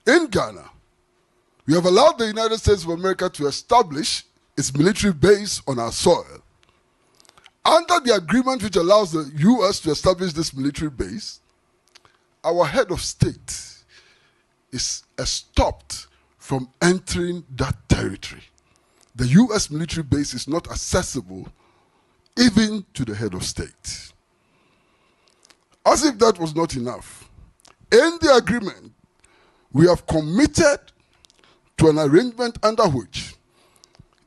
In Ghana, we have allowed the United States of America to establish its military base on our soil. Under the agreement which allows the U.S. to establish this military base, our head of state is stopped from entering that territory. The U.S. military base is not accessible even to the head of state. As if that was not enough, in the agreement, we have committed to an arrangement under which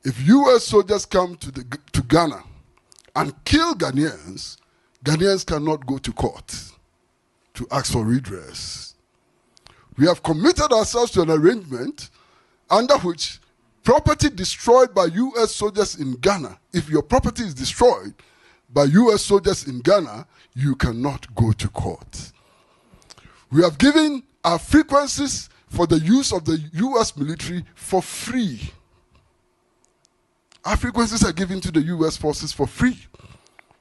if U.S. soldiers come to Ghana and kill Ghanaians, Ghanaians cannot go to court to ask for redress. We have committed ourselves to an arrangement under which property destroyed by U.S. soldiers in Ghana, if your property is destroyed by U.S. soldiers in Ghana, you cannot go to court. We have given our frequencies for the use of the U.S. military for free. Our frequencies are given to the U.S. forces for free.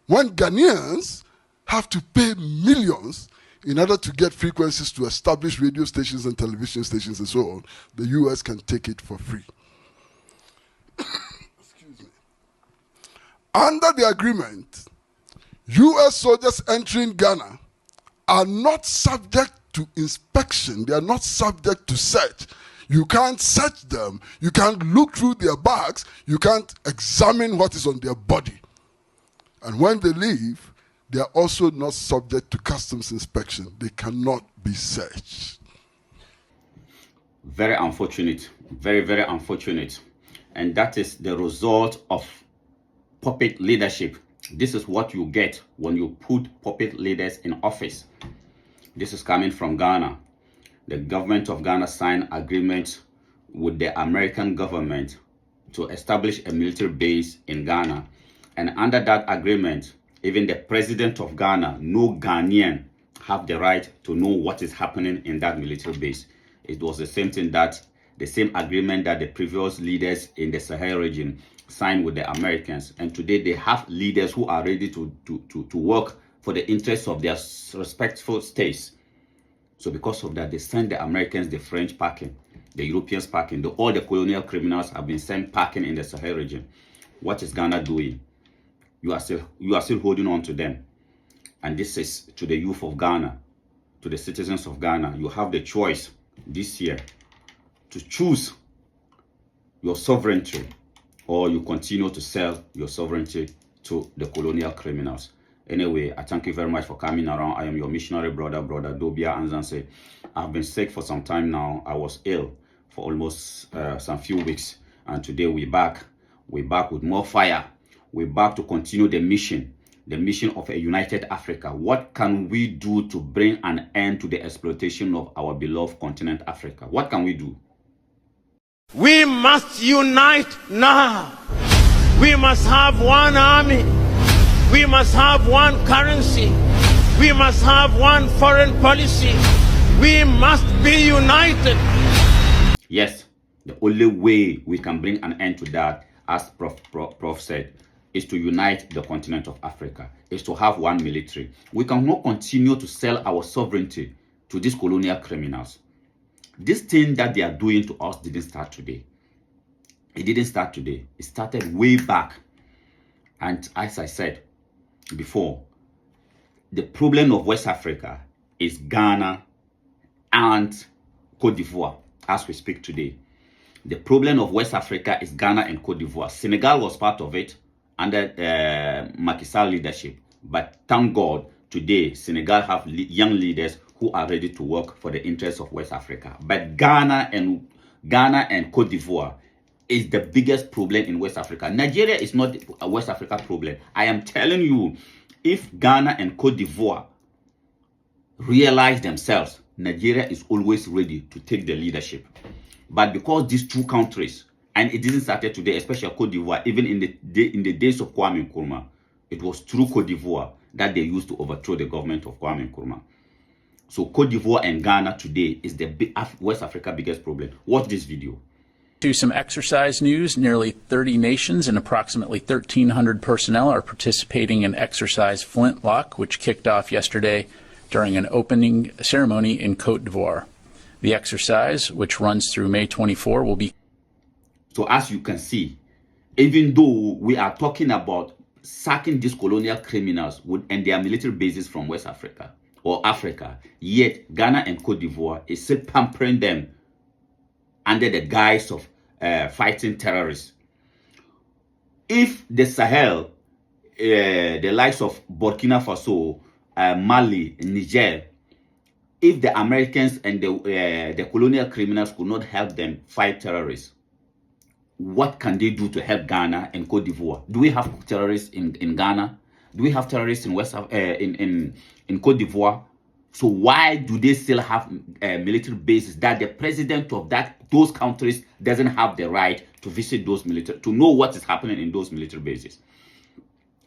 When Ghanaians have to pay millions in order to get frequencies to establish radio stations and television stations and so on, the U.S. can take it for free. Excuse me. Under the agreement, U.S. soldiers entering Ghana are not subject to inspection. They are not subject to search. You can't search them. You can't look through their bags. You can't examine what is on their body. And when they leave, they are also not subject to customs inspection. They cannot be searched. Very unfortunate. Very, very unfortunate. And that is the result of puppet leadership. This is what you get when you put puppet leaders in office. This is coming from Ghana. The government of Ghana signed agreement with the American government to establish a military base in Ghana. And under that agreement, even the president of Ghana, no Ghanaian, have the right to know what is happening in that military base. It was the same thing the same agreement that the previous leaders in the Sahel region signed with the Americans. And today they have leaders who are ready to work for the interests of their respectful states. So because of that, they send the Americans, the French packing, the Europeans packing, all the colonial criminals have been sent packing in the Sahel region. What is Ghana doing? You are still holding on to them. And this is to the youth of Ghana, to the citizens of Ghana. You have the choice this year to choose your sovereignty, or you continue to sell your sovereignty to the colonial criminals. Anyway, I thank you very much for coming around. I am your missionary brother Dobia Anzanse. I've been sick for some time now. I was ill for almost some few weeks. And today we're back. We're back with more fire. We're back to continue the mission of a united Africa. What can we do to bring an end to the exploitation of our beloved continent Africa? What can we do? We must unite now. We must have one army. We must have one currency. We must have one foreign policy. We must be united. Yes, the only way we can bring an end to that, as Prof said, is to unite the continent of Africa, is to have one military. We cannot continue to sell our sovereignty to these colonial criminals. This thing that they are doing to us didn't start today. It didn't start today. It started way back. And as I said before, the problem of West Africa is Ghana and Cote d'Ivoire as we speak today. The problem of West Africa is Ghana and Cote d'Ivoire. Senegal was part of it under Macky Sall leadership. But thank God, today, Senegal have young leaders who are ready to work for the interests of West Africa. But Ghana and Cote d'Ivoire is the biggest problem in West Africa. Nigeria is not a West Africa problem. I am telling you, if Ghana and Cote d'Ivoire realize themselves, Nigeria is always ready to take the leadership. But because these two countries, and it didn't start today, especially Cote d'Ivoire, even in the days of Kwame Nkrumah, it was through Cote d'Ivoire that they used to overthrow the government of Kwame Nkrumah. So Cote d'Ivoire and Ghana today is the West Africa biggest problem. Watch this video. To some exercise news, nearly 30 nations and approximately 1,300 personnel are participating in Exercise Flintlock, which kicked off yesterday during an opening ceremony in Cote d'Ivoire. The exercise, which runs through May 24, will be... So as you can see, even though we are talking about sacking these colonial criminals and their military bases from West Africa or Africa, yet Ghana and Cote d'Ivoire is still pampering them under the guise of fighting terrorists. If the Sahel, the likes of Burkina Faso, Mali, Niger, if the Americans and the colonial criminals could not help them fight terrorists, what can they do to help Ghana and Cote d'Ivoire? Do we have terrorists in Ghana? Do we have terrorists in in Cote d'Ivoire? So why do they still have military bases that the president of those countries doesn't have the right to visit those military, to know what is happening in those military bases?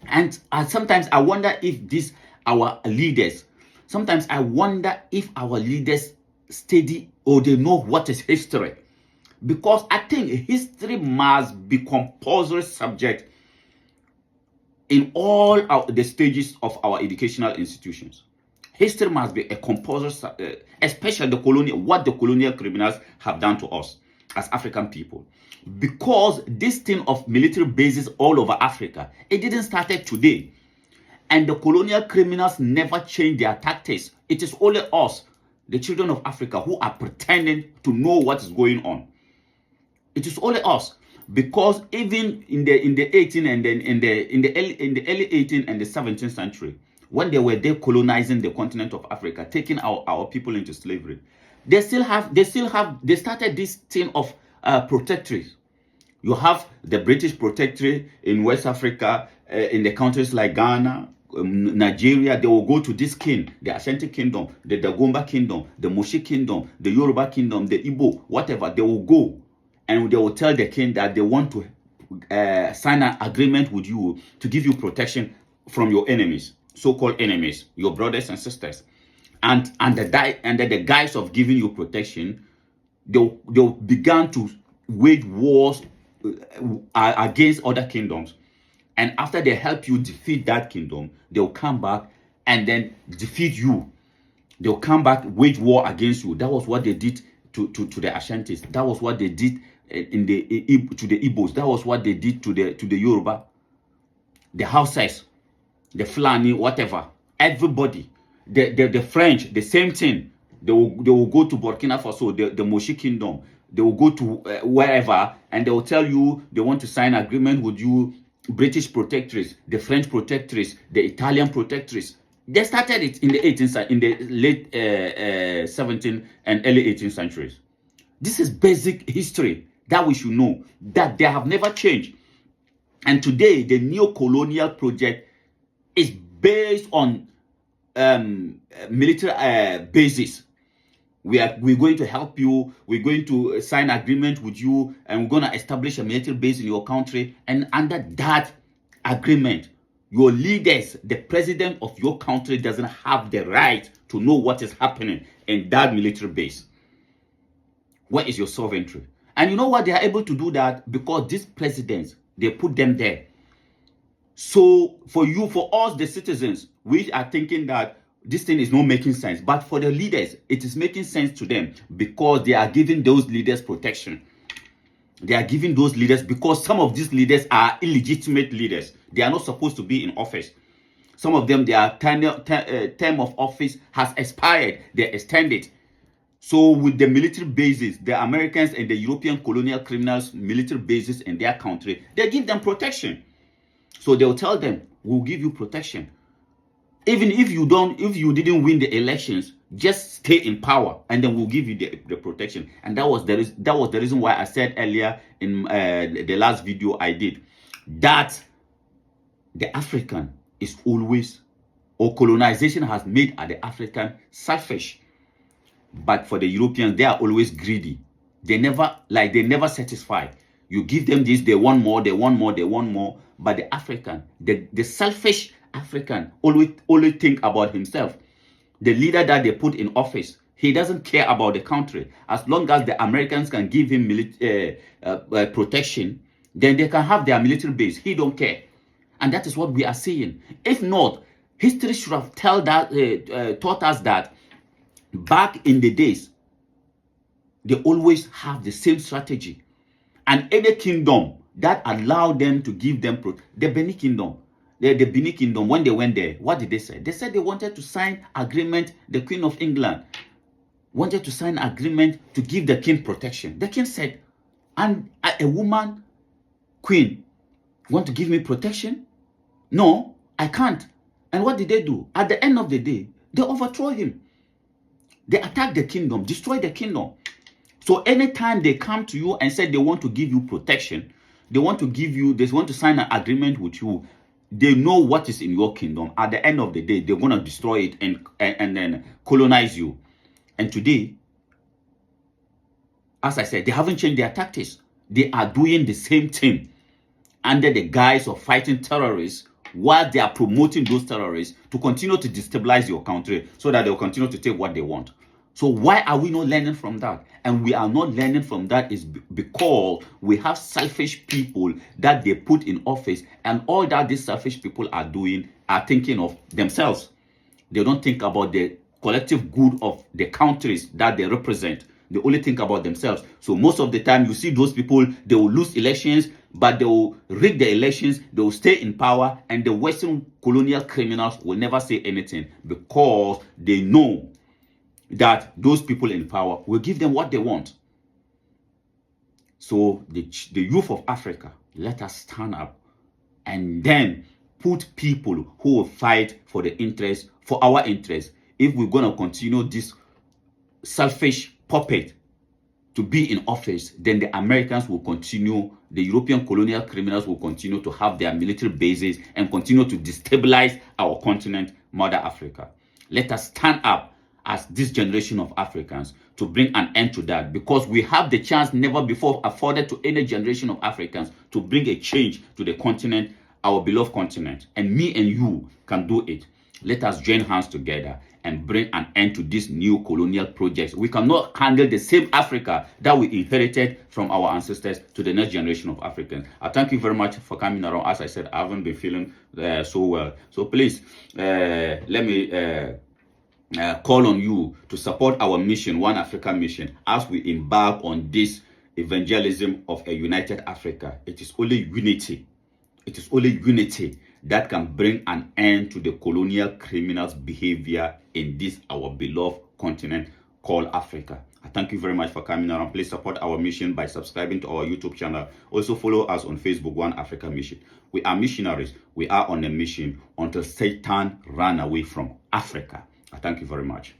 And sometimes I wonder if our leaders, sometimes I wonder if our leaders study or they know what is history. Because I think history must be compulsory subject in all the stages of our educational institutions. History must be a compulsory, especially what the colonial criminals have done to us as African people. Because this thing of military bases all over Africa, it didn't start today. And the colonial criminals never changed their tactics. It is only us, the children of Africa, who are pretending to know what is going on. It is only us, because even in the 18th and then in the early 18th and the 17th century, when they were there colonizing the continent of Africa, taking our people into slavery, they started this thing of protectorates. You have the British protectorate in West Africa, in the countries like Ghana, Nigeria. They will go to this king, the Ashanti kingdom, the Dagomba kingdom, the Moshi kingdom, the Yoruba kingdom, the Igbo, whatever. They will go and they will tell the king that they want to sign an agreement with you to give you protection from your enemies, so-called enemies, your brothers and sisters. And under the guise of giving you protection, they'll begin to wage wars against other kingdoms. And after they help you defeat that kingdom, they'll come back and then defeat you. They'll come back, wage war against you. That was what they did to the Ashantis. That was what they did to the Igbos. That was what they did to the Yoruba, the Hausas, the Fulani, whatever. Everybody, the French, the same thing. They will go to Burkina Faso, the Moshi kingdom. They will go to wherever, and they will tell you they want to sign agreement with you. British protectorates, the French protectorates, the Italian protectorates. They started it in the late 17th and early 18th centuries. This is basic history that we should know, that they have never changed. And today, the neo-colonial project is based on military bases. We're going to help you. We're going to sign agreement with you, and we're going to establish a military base in your country. And under that agreement, your leaders, the president of your country, doesn't have the right to know what is happening in that military base. Where is your sovereignty? And you know what? They are able to do that because these presidents, they put them there. So for us, the citizens, we are thinking that this thing is not making sense. But for the leaders, it is making sense to them because they are giving those leaders protection. They are giving those leaders, because some of these leaders are illegitimate leaders. They are not supposed to be in office. Some of them, their term of office has expired. They extend it. So with the military bases, the Americans and the European colonial criminals military bases in their country, they give them protection. So they'll tell them, we'll give you protection. Even if you didn't win the elections, just stay in power, and then we'll give you the protection. And that was the reason why I said earlier in the last video I did, that the African is always, or colonization has made the African selfish. But for the Europeans, they are always greedy. They never satisfy. You give them this, they want more, they want more, they want more. But the African, the selfish African only think about himself. The leader that they put in office, he doesn't care about the country. As long as the Americans can give him protection, then they can have their military base. He don't care. And that is what we are seeing. If not, history should have taught us that back in the days, They always have the same strategy. And any kingdom that allowed them to give them, the Benin Kingdom, the Benin Kingdom, when they went there, what did they say? They said they wanted to sign agreement, the Queen of England wanted to sign agreement to give the king protection. The king said, and a woman, queen, want to give me protection? No, I can't. And what did they do? At the end of the day, they overthrow him. They attack the kingdom, destroy the kingdom. So anytime they come to you and say they want to give you protection, they want to sign an agreement with you, they know what is in your kingdom. At the end of the day, they're going to destroy it and then colonize you. And today, as I said, they haven't changed their tactics. They are doing the same thing under the guise of fighting terrorists, while they are promoting those terrorists to continue to destabilize your country so that they'll continue to take what they want. So why are we not learning from that? And we are not learning from that is because we have selfish people that they put in office, and all that these selfish people are doing are thinking of themselves. They don't think about the collective good of the countries that they represent. They only think about themselves. So most of the time you see those people, they will lose elections, but they will rig the elections, they will stay in power, and the Western colonial criminals will never say anything because they know that those people in power will give them what they want. So the youth of Africa, let us stand up and then put people who will fight for the interest, for our interest. If we're going to continue this selfish puppet to be in office, then the Americans will continue, the European colonial criminals will continue to have their military bases and continue to destabilize our continent, Mother Africa. Let us stand up as this generation of Africans to bring an end to that, because we have the chance never before afforded to any generation of Africans to bring a change to the continent, our beloved continent. And me and you can do it. Let us join hands together and bring an end to these new colonial projects. We cannot handle the same Africa that we inherited from our ancestors to the next generation of Africans. I thank you very much for coming around. As I said, I haven't been feeling so well. So please, let me call on you to support our mission, One Africa Mission, as we embark on this evangelism of a united Africa. It is only unity. It is only unity that can bring an end to the colonial criminals' behavior in this our beloved continent called Africa. I thank you very much for coming around. Please support our mission by subscribing to our YouTube channel. Also follow us on Facebook, One Africa Mission. We are missionaries. We are on a mission until Satan ran away from Africa. I thank you very much.